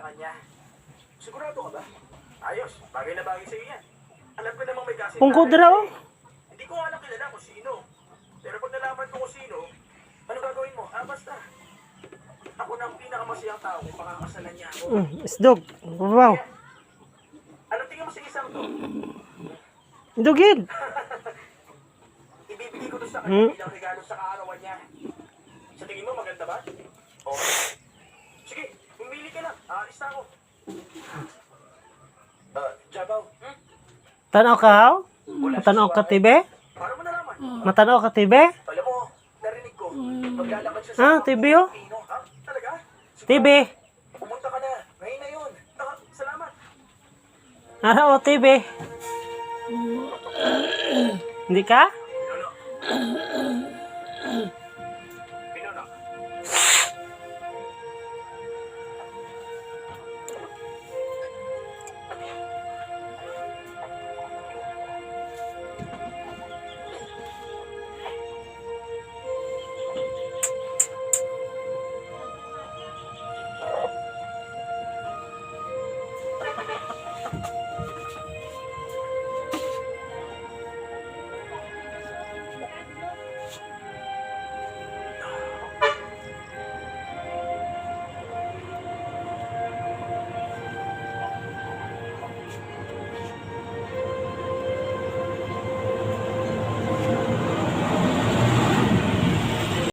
kanya. Sigurado ka ba? Ayos, bagay na bagay sa'yo yan. Alam ko namang may kasintahan. Pungkod raw. Hindi ko alam kilala kung sino. Pero pag nalaman ko kung sino, ano gagawin mo? Basta. Ako na ang pinakamasayang tao kung pakakasalan niya ako. Isdog. Wow. Anong tingin mo sa isang to? Dugid. Ibibigay ko to sa kanya bilang regalo sa kaarawan niya. Sa tingin mo maganda ba? Okay. Sige, pumili ka lang. Aalis na ako. Jabaw. Tanaw ka haw? Matanaw ka tibe? Paano mo nalaman? Matanaw ka tibe? Alam mo, narinig ko. Maglalakad siya sa Tibe oh. Pino. Talaga? Tibe. Pumunta ka na. Ngayon na yun. Salamat. Ara o tibe. Hindi ka?